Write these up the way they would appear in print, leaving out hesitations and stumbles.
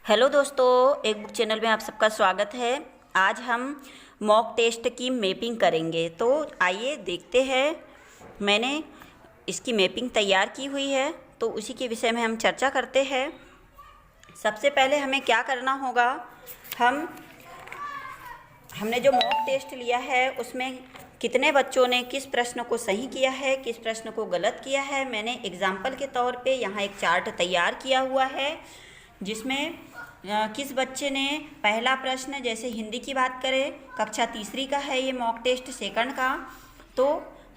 Hello दोस्तों, एक book channel में आप सबका स्वागत है। आज हम मॉक टेस्ट की मैपिंग करेंगे। तो आइए देखते हैं। मैंने इसकी मैपिंग तैयार की हुई है, तो उसी के विषय में हम चर्चा करते हैं। सबसे पहले हमें क्या करना होगा, हमने जो मॉक टेस्ट लिया है उसमें कितने बच्चों ने किस प्रश्न को सही किया है, किस प्रश्न को गलत किया है। मैंने एग्जाम्पल के तौर पे यहाँ एक चार्ट तैयार किया हुआ है, जिसमें किस बच्चे ने पहला प्रश्न, जैसे हिंदी की बात करें, कक्षा तीसरी का है ये मॉक टेस्ट सेकंड का, तो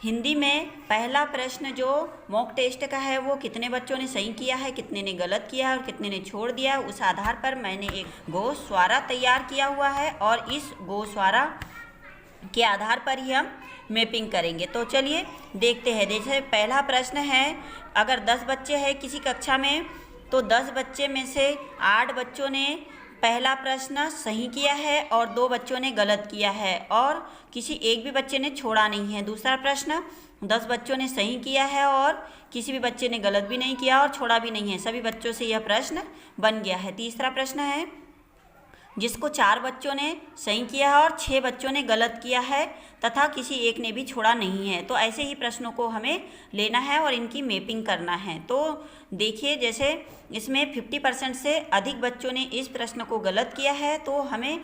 हिंदी में पहला प्रश्न जो मॉक टेस्ट का है वो कितने बच्चों ने सही किया है, कितने ने गलत किया है और कितने ने छोड़ दिया। उस आधार पर मैंने एक गोस्वारा तैयार किया हुआ है और इस गोस्वारा के आधार पर ही हम मैपिंग करेंगे। तो चलिए देखते हैं। जैसे पहला प्रश्न है, अगर 10 बच्चे हैं किसी कक्षा में, तो 10 बच्चे में से 8 बच्चों ने पहला प्रश्न सही किया है और 2 बच्चों ने गलत किया है और किसी एक भी बच्चे ने छोड़ा नहीं है। दूसरा प्रश्न, 10 बच्चों ने सही किया है और किसी भी बच्चे ने गलत भी नहीं किया और छोड़ा भी नहीं है, सभी बच्चों से यह प्रश्न बन गया है। तीसरा प्रश्न है, जिसको 4 बच्चों ने सही किया है और 6 बच्चों ने गलत किया है तथा किसी एक ने भी छोड़ा नहीं है। तो ऐसे ही प्रश्नों को हमें लेना है और इनकी मैपिंग करना है। तो देखिए, जैसे इसमें 50% से अधिक बच्चों ने इस प्रश्न को गलत किया है, तो हमें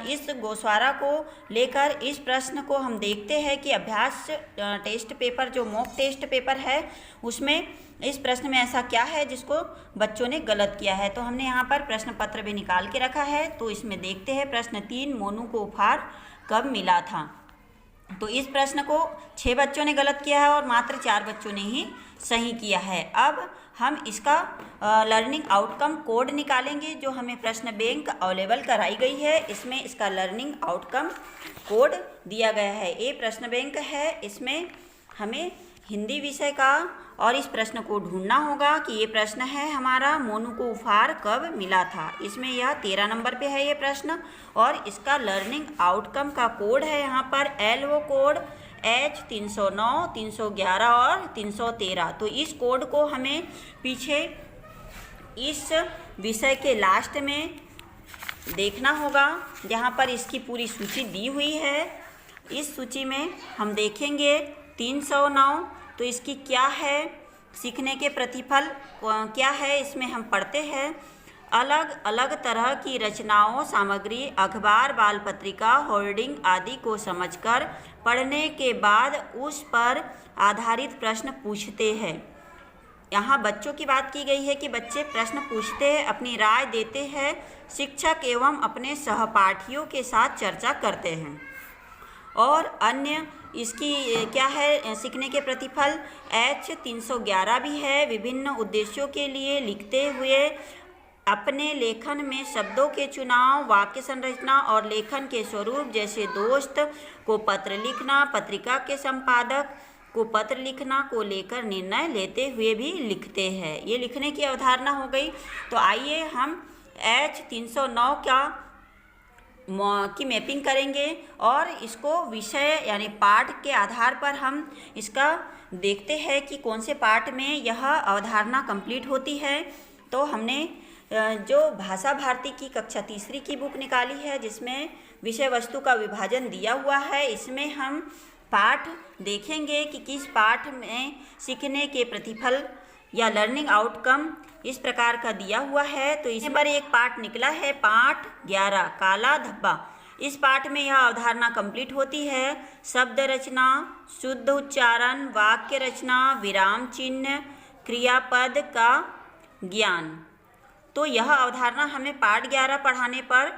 इस गोस्वारा को लेकर इस प्रश्न को हम देखते हैं कि अभ्यास टेस्ट पेपर, जो मॉक टेस्ट पेपर है, उसमें इस प्रश्न में ऐसा क्या है जिसको बच्चों ने गलत किया है। तो हमने यहाँ पर प्रश्न पत्र भी निकाल के रखा है। तो इसमें देखते हैं, प्रश्न 3, मोनू को उपहार कब मिला था। तो इस प्रश्न को 6 बच्चों ने गलत किया है और मात्र 4 बच्चों ने ही सही किया है। अब हम इसका लर्निंग आउटकम कोड निकालेंगे, जो हमें प्रश्न बैंक अवेलेबल कराई गई है। इसमें इसका लर्निंग आउटकम कोड दिया गया है। ये प्रश्न बैंक है, इसमें हमें हिंदी विषय का और इस प्रश्न को ढूंढना होगा कि ये प्रश्न है हमारा, मोनू को उपहार कब मिला था। इसमें यह 13 नंबर पे है ये प्रश्न और इसका लर्निंग आउटकम का कोड है यहाँ पर LO कोड H309, 311 और 313। तो इस कोड को हमें पीछे इस विषय के लास्ट में देखना होगा, जहाँ पर इसकी पूरी सूची दी हुई है। इस सूची में हम देखेंगे 309, तो इसकी क्या है, सीखने के प्रतिफल क्या है, इसमें हम पढ़ते हैं। अलग अलग तरह की रचनाओं, सामग्री, अखबार, बाल पत्रिका, होर्डिंग आदि को समझकर पढ़ने के बाद उस पर आधारित प्रश्न पूछते हैं। यहाँ बच्चों की बात की गई है कि बच्चे प्रश्न पूछते हैं, अपनी राय देते हैं, शिक्षक एवं अपने सहपाठियों के साथ चर्चा करते हैं। और अन्य इसकी क्या है, सीखने के प्रतिफल H311 भी है। विभिन्न उद्देश्यों के लिए लिखते हुए अपने लेखन में शब्दों के चुनाव, वाक्य संरचना और लेखन के स्वरूप, जैसे दोस्त को पत्र लिखना, पत्रिका के संपादक को पत्र लिखना को लेकर निर्णय लेते हुए भी लिखते हैं। ये लिखने की अवधारणा हो गई। तो आइए हम H309 की मैपिंग करेंगे और इसको विषय यानी पाठ के आधार पर हम इसका देखते हैं कि कौन से पाठ में यह अवधारणा कंप्लीट होती है। तो हमने जो भाषा भारती की कक्षा तीसरी की बुक निकाली है, जिसमें विषय वस्तु का विभाजन दिया हुआ है, इसमें हम पाठ देखेंगे कि किस पाठ में सीखने के प्रतिफल या लर्निंग आउटकम इस प्रकार का दिया हुआ है। तो इस पर एक पाठ निकला है, पाठ 11, काला धब्बा। इस पाठ में यह अवधारणा कंप्लीट होती है। शब्द रचना, शुद्ध उच्चारण, वाक्य रचना, विराम चिन्ह, क्रियापद का ज्ञान। तो यह अवधारणा हमें पाठ 11 पढ़ाने पर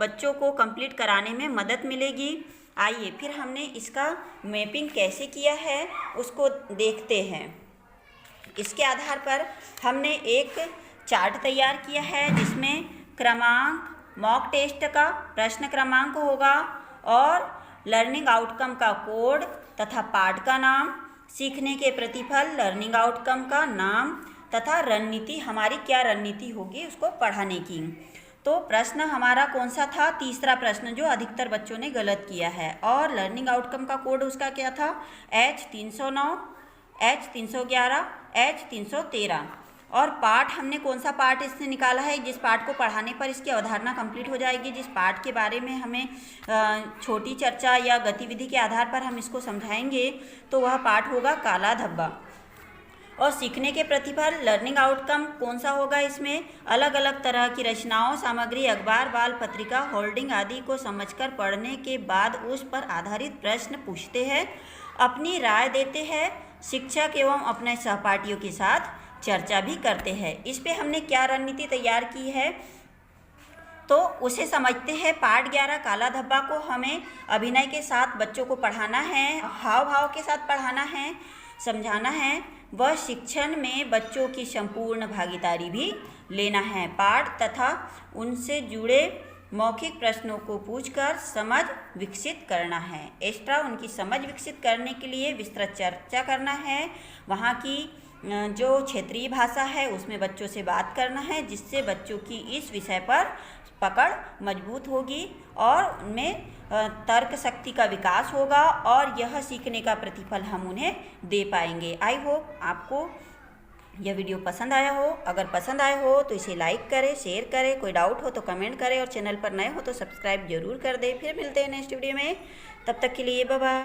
बच्चों को कंप्लीट कराने में मदद मिलेगी। आइए फिर हमने इसका मैपिंग कैसे किया है उसको देखते हैं। इसके आधार पर हमने एक चार्ट तैयार किया है, जिसमें क्रमांक, मॉक टेस्ट का प्रश्न क्रमांक होगा और लर्निंग आउटकम का कोड तथा पाठ का नाम, सीखने के प्रतिफल, लर्निंग आउटकम का नाम तथा रणनीति, हमारी क्या रणनीति होगी उसको पढ़ाने की। तो प्रश्न हमारा कौन सा था, तीसरा प्रश्न, जो अधिकतर बच्चों ने गलत किया है। और लर्निंग आउटकम का कोड उसका क्या था, H309, H311, H313। और पाठ हमने कौन सा पाठ इससे निकाला है, जिस पाठ को पढ़ाने पर इसकी अवधारणा कंप्लीट हो जाएगी, जिस पाठ के बारे में हमें छोटी चर्चा या गतिविधि के आधार पर हम इसको समझाएंगे, तो वह पाठ होगा काला धब्बा। और सीखने के प्रतिफल लर्निंग आउटकम कौन सा होगा, इसमें अलग अलग तरह की रचनाओं, सामग्री, अखबार, बाल पत्रिका, होल्डिंग आदि को समझकर पढ़ने के बाद उस पर आधारित प्रश्न पूछते हैं, अपनी राय देते हैं, शिक्षक एवं अपने सहपाठियों के साथ चर्चा भी करते हैं। इस पे हमने क्या रणनीति तैयार की है, तो उसे समझते हैं। पाठ 11 काला धब्बा को हमें अभिनय के साथ बच्चों को पढ़ाना है, हाव भाव के साथ पढ़ाना है, समझाना है, वह शिक्षण में बच्चों की संपूर्ण भागीदारी भी लेना है। पाठ तथा उनसे जुड़े मौखिक प्रश्नों को पूछकर समझ विकसित करना है। एक्स्ट्रा उनकी समझ विकसित करने के लिए विस्तृत चर्चा करना है। वहाँ की जो क्षेत्रीय भाषा है उसमें बच्चों से बात करना है, जिससे बच्चों की इस विषय पर पकड़ मजबूत होगी और उनमें तर्क शक्ति का विकास होगा और यह सीखने का प्रतिफल हम उन्हें दे पाएंगे। आई होप आपको यह वीडियो पसंद आया हो। अगर पसंद आया हो तो इसे लाइक करें, शेयर करें, कोई डाउट हो तो कमेंट करें और चैनल पर नए हो तो सब्सक्राइब जरूर कर दें। फिर मिलते हैं नेक्स्ट वीडियो में, तब तक के लिए बाय बाय।